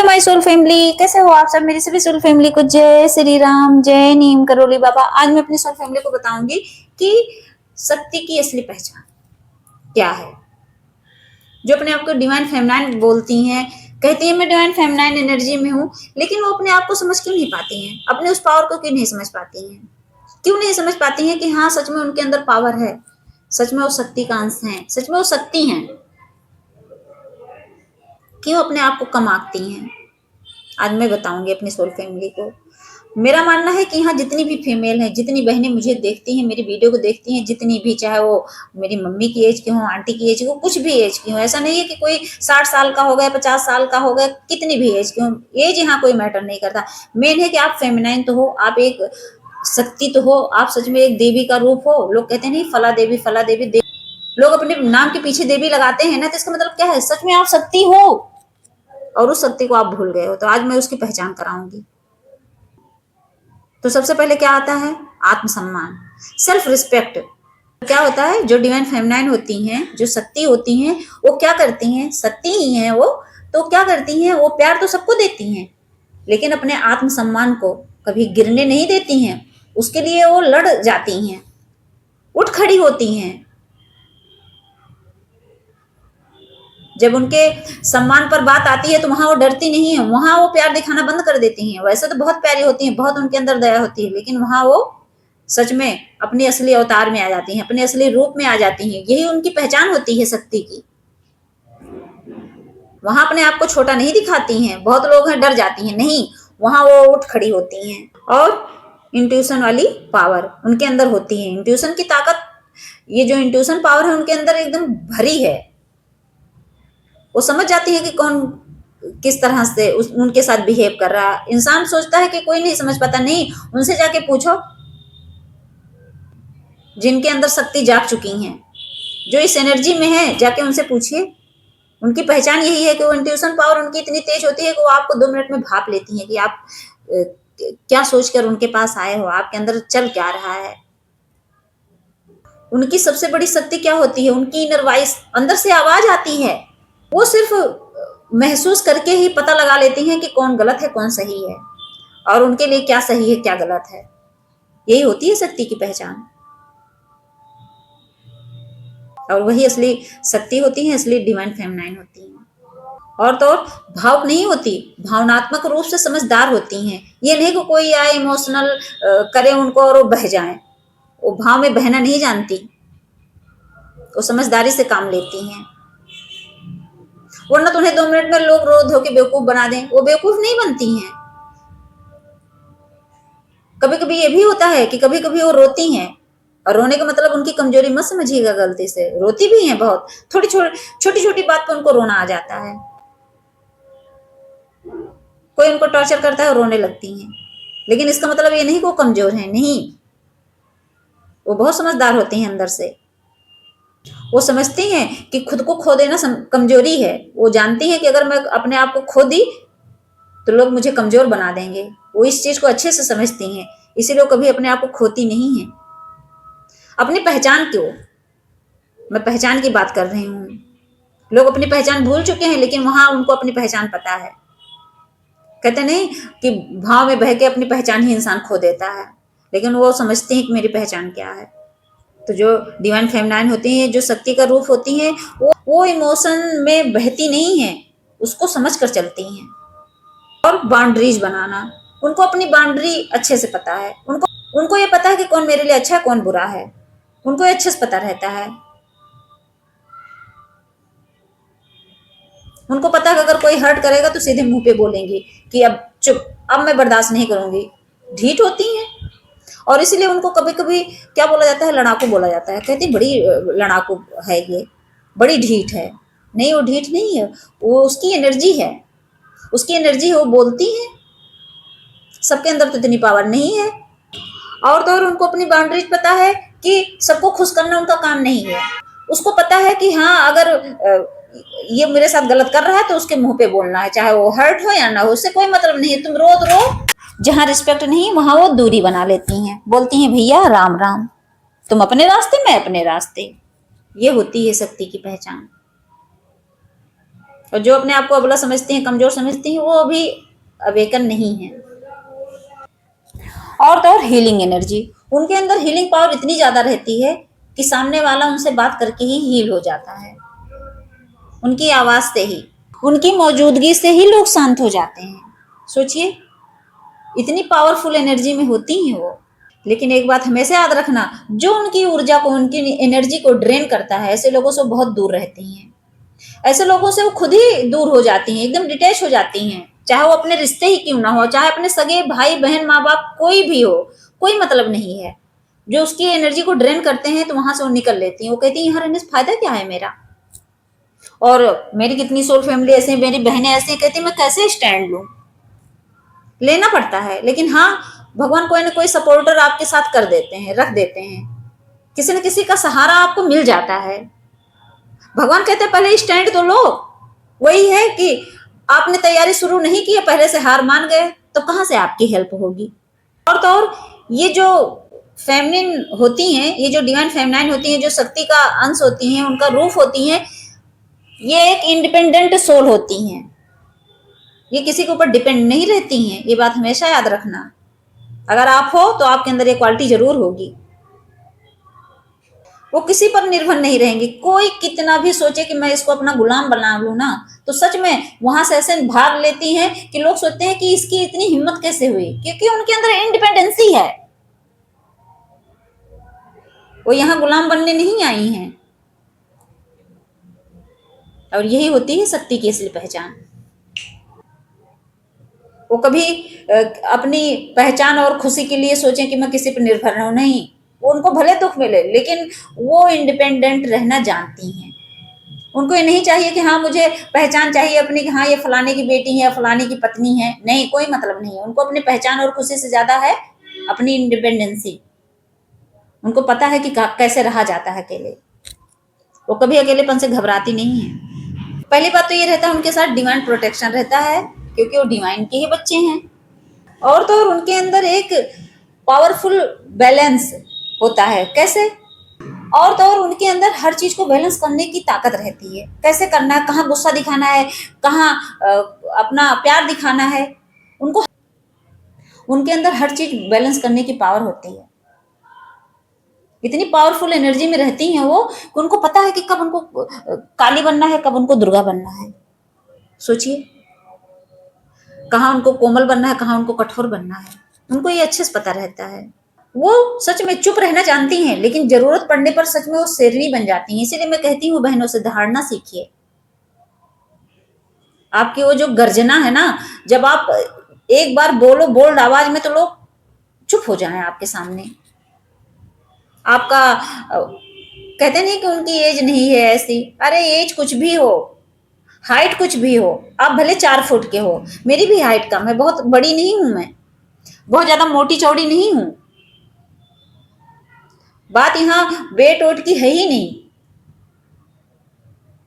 Hello my soul family, कैसे हो आप सब। मेरी सभी सोल फैमिली को जय श्री राम, जय नीम करोली बाबा। आज मैं अपनी सोल फैमिली को बताऊंगी कि शक्ति की असली पहचान क्या है। जो अपने आप को डिवाइन फेमिनाइन बोलती हैं, कहती है मैं डिवाइन फेमिनाइन एनर्जी में हूँ, लेकिन वो अपने आप को समझ क्यों नहीं पाती हैं, अपने उस पावर को क्यों नहीं समझ पाती हैं। क्यों नहीं समझ पाती हैं कि हाँ सच में उनके अंदर पावर है, सच में वो शक्ति का अंश है, सच में वो शक्ति हैं। क्यों अपने आप को कम आंकती हैं, आज मैं बताऊंगी अपनी सोल फैमिली को। मेरा मानना है कि यहाँ जितनी भी फीमेल हैं, जितनी बहनें मुझे देखती हैं, मेरी वीडियो को देखती हैं, जितनी भी, चाहे वो मेरी मम्मी की एज की हो, आंटी की एज की हो, कुछ भी एज की हो, ऐसा नहीं है कि कोई 60 साल का हो गया, 50 साल का हो गया, कितनी भी एज की हो, एज यहाँ कोई मैटर नहीं करता। मेन है कि आप फेमिनाइन तो हो, आप एक शक्ति तो हो, आप सच में एक देवी का रूप हो। लोग कहते हैं नहीं फला देवी फला देवी, लोग अपने नाम के पीछे देवी लगाते हैं ना, तो इसका मतलब क्या है, सच में आप शक्ति हो और उस शक्ति को आप भूल गए हो। तो आज मैं उसकी पहचान कराऊंगी। तो सबसे पहले क्या आता है, आत्मसम्मान, सेल्फ रिस्पेक्ट। क्या होता है, जो डिवाइन फेमिनाइन होती हैं, जो शक्ति होती हैं, वो क्या करती हैं, शक्ति ही हैं वो, तो क्या करती हैं, वो प्यार तो सबको देती हैं, लेकिन अपने आत्मसम्मान को कभी गिरने नहीं देती हैं। उसके लिए वो लड़ जाती हैं, उठ खड़ी होती हैं। जब उनके सम्मान पर बात आती है तो वहां वो डरती नहीं है, वहां वो प्यार दिखाना बंद कर देती हैं। वैसे तो बहुत प्यारी होती हैं, बहुत उनके अंदर दया होती है, लेकिन वहां वो सच में अपने असली अवतार में आ जाती हैं, अपने असली रूप में आ जाती हैं। यही उनकी पहचान होती है शक्ति की। वहां अपने आप को छोटा नहीं दिखाती हैं। बहुत लोग हैं डर जाती हैं, नहीं, वहां वो उठ खड़ी होती हैं। और इंट्यूशन वाली पावर उनके अंदर होती है, इंट्यूशन की ताकत, ये जो इंट्यूशन पावर है उनके अंदर एकदम भरी है। वो समझ जाती है कि कौन किस तरह से उनके साथ बिहेव कर रहा है। इंसान सोचता है कि कोई नहीं समझ पाता, नहीं, उनसे जाके पूछो जिनके अंदर शक्ति जाग चुकी हैं, जो इस एनर्जी में है, जाके उनसे पूछिए। उनकी पहचान यही है कि वो इंट्यूशन पावर उनकी इतनी तेज होती है कि वो आपको 2 मिनट में भाप लेती है कि आप क्या सोचकर उनके पास आए हो, आपके अंदर चल क्या रहा है। उनकी सबसे बड़ी शक्ति क्या होती है, उनकी इनर वॉइस, अंदर से आवाज आती है। वो सिर्फ महसूस करके ही पता लगा लेती हैं कि कौन गलत है कौन सही है, और उनके लिए क्या सही है क्या गलत है। यही होती है शक्ति की पहचान, और वही असली शक्ति होती है, असली डिवाइन फेमिनाइन होती है। और तो और भावुक नहीं होती, भावनात्मक रूप से समझदार होती हैं। ये नहीं कि कोई आए इमोशनल करे उनको और वो बह जाए, वो भाव में बहना नहीं जानती, वो समझदारी से काम लेती हैं। वरना तो उन्हें 2 मिनट में लोग रो धो के बेवकूफ बना दें, वो बेवकूफ नहीं बनती हैं। कभी कभी ये भी होता है कि कभी कभी वो रोती हैं, और रोने का मतलब उनकी कमजोरी मत समझिएगा गलती से, रोती भी हैं बहुत, छोटी छोटी बात पर उनको रोना आ जाता है। कोई उनको टॉर्चर करता है और रोने लगती हैं, लेकिन इसका मतलब ये नहीं कि वो कमजोर हैं, नहीं, वो बहुत समझदार होती हैं अंदर से। वो समझती हैं कि खुद को खो देना कमजोरी है। वो जानती हैं कि अगर मैं अपने आप को खो दी तो लोग मुझे कमजोर बना देंगे। वो इस चीज को अच्छे से समझती हैं, इसीलिए वो कभी अपने आप को खोती नहीं है। अपनी पहचान क्यों, मैं पहचान की बात कर रही हूँ। लोग अपनी पहचान भूल चुके हैं, लेकिन वहां उनको अपनी पहचान पता है। कहते नहीं कि भाव में बह के अपनी पहचान ही इंसान खो देता है, लेकिन वो समझते हैं कि मेरी पहचान क्या है। तो जो डिवाइन फेमिनाइन होती हैं, जो शक्ति का रूप होती हैं, वो इमोशन में बहती नहीं है, उसको समझ कर चलती हैं। और बाउंड्रीज बनाना, उनको अपनी बाउंड्री अच्छे से पता है। उनको ये पता है कि कौन मेरे लिए अच्छा है कौन बुरा है, उनको ये अच्छे से पता रहता है। उनको पता है कि अगर कोई हर्ट करेगा तो सीधे मुंह पे बोलेंगी कि अब चुप, अब मैं बर्दाश्त नहीं करूंगी। ढीठ होती हैं, और इसीलिए उनको कभी कभी क्या बोला जाता है, लड़ाकू बोला जाता है। कहती बड़ी लड़ाकू है ये, बड़ी ढीठ है। नहीं, वो ढीठ नहीं है, वो उसकी एनर्जी है, उसकी एनर्जी है, वो बोलती है। सबके अंदर तो इतनी पावर नहीं है। और तो और उनको अपनी बाउंड्रीज पता है कि सबको खुश करना उनका काम नहीं है। उसको पता है कि हाँ, अगर ये मेरे साथ गलत कर रहा है तो उसके मुंह पे बोलना है, चाहे वो हर्ट हो या ना हो, उससे कोई मतलब नहीं है। तुम रो तो रो। जहां रिस्पेक्ट नहीं वहां वो दूरी बना लेती हैं, बोलती हैं भैया राम राम, तुम अपने रास्ते मैं अपने रास्ते। ये होती है शक्ति की पहचान। और जो अपने आप को अबला समझती हैं, कमजोर समझती हैं, वो अभी अवेकन नहीं है। और तो और हीलिंग एनर्जी, उनके अंदर हीलिंग पावर इतनी ज्यादा रहती है कि सामने वाला उनसे बात करके ही हील हो जाता है, उनकी आवाज से ही, उनकी मौजूदगी से ही लोग शांत हो जाते हैं। सोचिए, इतनी पावरफुल एनर्जी में होती हैं वो। लेकिन एक बात हमेशा याद रखना, जो उनकी ऊर्जा को, उनकी एनर्जी को ड्रेन करता है, ऐसे लोगों से बहुत दूर रहती हैं। ऐसे लोगों से वो खुद ही दूर हो जाती हैं, एकदम डिटैच हो जाती हैं, चाहे वो अपने रिश्ते ही क्यों ना हो, चाहे अपने सगे भाई बहन माँ बाप कोई भी हो, कोई मतलब नहीं है। जो उसकी एनर्जी को ड्रेन करते हैं तो वहां से वो निकल लेती हैं। वो कहती हैं यहाँ रहने से फायदा क्या है मेरा। और मेरी कितनी सोल फैमिली ऐसे, मेरी बहनें ऐसी कहती, मैं कैसे स्टैंड लूं। लेना पड़ता है, लेकिन हाँ, भगवान कोई ना कोई सपोर्टर आपके साथ कर देते हैं, रख देते हैं, किसी न किसी का सहारा आपको मिल जाता है। भगवान कहते हैं पहले स्टैंड तो लो। वही है कि आपने तैयारी शुरू नहीं की है, पहले से हार मान गए, तो कहां से आपकी हेल्प होगी। और तो और ये जो फेमिनिन होती हैं, ये जो डिवाइन फेमिनाइन होती हैं, जो शक्ति का अंश होती हैं, उनका रूप होती हैं, ये एक इंडिपेंडेंट सोल होती हैं। ये किसी के ऊपर डिपेंड नहीं रहती हैं, ये बात हमेशा याद रखना। अगर आप हो तो आपके अंदर ये क्वालिटी जरूर होगी। वो किसी पर निर्भर नहीं रहेंगी। कोई कितना भी सोचे कि मैं इसको अपना गुलाम बना लूं ना, तो सच में वहां से ऐसे भाग लेती हैं कि लोग सोचते हैं कि इसकी इतनी हिम्मत कैसे हुई, क्योंकि उनके अंदर इंडिपेंडेंसी है। वो यहाँ गुलाम बनने नहीं आई हैं। और यही होती है शक्ति की असली पहचान। वो कभी अपनी पहचान और खुशी के लिए सोचें कि मैं किसी पर निर्भर रहूं, नहीं। वो उनको भले दुख मिले, लेकिन वो इंडिपेंडेंट रहना जानती हैं। उनको ये नहीं चाहिए कि हाँ मुझे पहचान चाहिए अपनी, कि हाँ ये फलाने की बेटी है, फलाने की पत्नी है। नहीं, कोई मतलब नहीं है उनको अपनी पहचान और खुशी से ज्यादा है अपनी इंडिपेंडेंसी। उनको पता है कि कैसे रहा जाता है अकेले। वो कभी अकेलेपन से घबराती नहीं है। पहली बात तो ये रहता है उनके साथ डिवाइन प्रोटेक्शन रहता है, क्योंकि वो डिवाइन के ही बच्चे हैं। और तो और उनके अंदर एक पावरफुल बैलेंस होता है। कैसे? और तो और उनके अंदर हर चीज को बैलेंस करने की ताकत रहती है। कैसे करना है, कहाँ गुस्सा दिखाना है, कहाँ अपना प्यार दिखाना है, उनको उनके अंदर हर चीज बैलेंस करने की पावर होती है। इतनी पावरफुल एनर्जी में रहती हैं वो कि उनको पता है कि कब उनको काली बनना है, कब उनको दुर्गा बनना है। सोचिए, कहाँ उनको कोमल बनना है, कहाँ उनको कठोर बनना है, उनको ये अच्छे से पता रहता है। वो सच में चुप रहना जानती हैं, लेकिन जरूरत पड़ने पर सच में वो शेरनी बन जाती हैं। इसीलिए मैं कहती हूँ बहनों से धारणा सीखिए। आपकी वो जो गर्जना है ना, जब आप एक बार बोलो बोल्ड आवाज में, तो लोग चुप हो जाएं आपके सामने। आपका कहते नहीं कि उनकी एज नहीं है ऐसी। अरे एज कुछ भी हो, हाइट कुछ भी हो, आप भले 4 फुट के हो, मेरी भी हाइट कम है, बहुत बड़ी नहीं हूं मैं, बहुत ज्यादा मोटी चौड़ी नहीं हूं। बात यहाँ वेट वोट की है ही नहीं।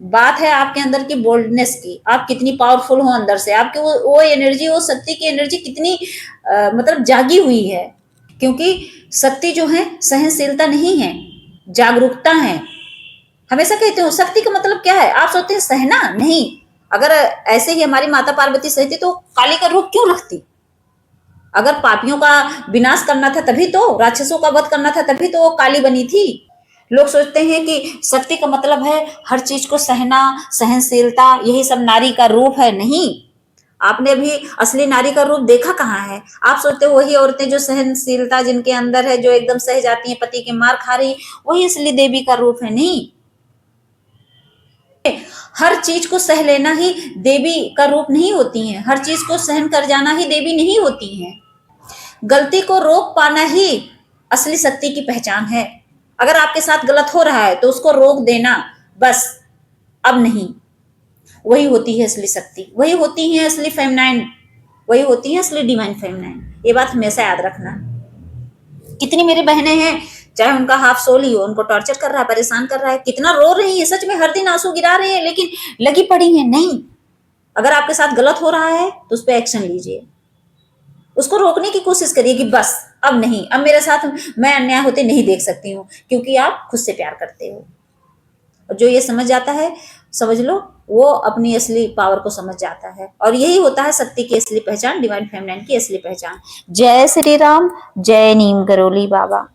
बात है आपके अंदर की बोल्डनेस की, आप कितनी पावरफुल हो अंदर से, आपकी वो एनर्जी, वो शक्ति की एनर्जी कितनी मतलब जागी हुई है। क्योंकि शक्ति जो है सहनशीलता नहीं है, जागरूकता है। हमेशा कहते हो शक्ति का मतलब क्या है, आप सोचते हैं सहना, नहीं। अगर ऐसे ही हमारी माता पार्वती सहती तो काली का रूप क्यों रखती। अगर पापियों का विनाश करना था तभी तो, राक्षसों का वध करना था तभी तो वो काली बनी थी। लोग सोचते हैं कि शक्ति का मतलब है हर चीज को सहना, सहनशीलता, यही सब नारी का रूप है। नहीं, आपने अभी असली नारी का रूप देखा कहाँ है। आप सोचते हो वही औरतें जो सहनशीलता जिनके अंदर है, जो एकदम सह जाती हैं, पति के मार खा रही, वही असली देवी का रूप है। नहीं, हर चीज को सह लेना ही देवी का रूप नहीं होती है, हर चीज को सहन कर जाना ही देवी नहीं होती है। गलती को रोक पाना ही असली शक्ति की पहचान है। अगर आपके साथ गलत हो रहा है तो उसको रोक देना, बस अब नहीं। वही होती है असली शक्ति, वही होती है असली फेमिनाइन, वही होती है असली डिवाइन फेमिनाइन। ये बात हमेशा याद रखना। कितनी मेरी बहनें हैं, चाहे उनका हाफ सोल ही हो, उनको टॉर्चर कर रहा है, परेशान कर रहा है, कितना रो रही है, सच में हर दिन आंसू गिरा रही है, लेकिन लगी पड़ी है। नहीं, अगर आपके साथ गलत हो रहा है तो उस पर एक्शन लीजिए, उसको रोकने की कोशिश करिए कि बस अब नहीं, अब मेरे साथ मैं अन्याय होते नहीं देख सकती हूँ, क्योंकि आप खुद से प्यार करते हो। और जो ये समझ जाता है, समझ लो वो अपनी असली पावर को समझ जाता है। और यही होता है शक्ति की असली पहचान, डिवाइन फेमिनिन की असली पहचान। जय श्री राम, जय नीम करोली बाबा।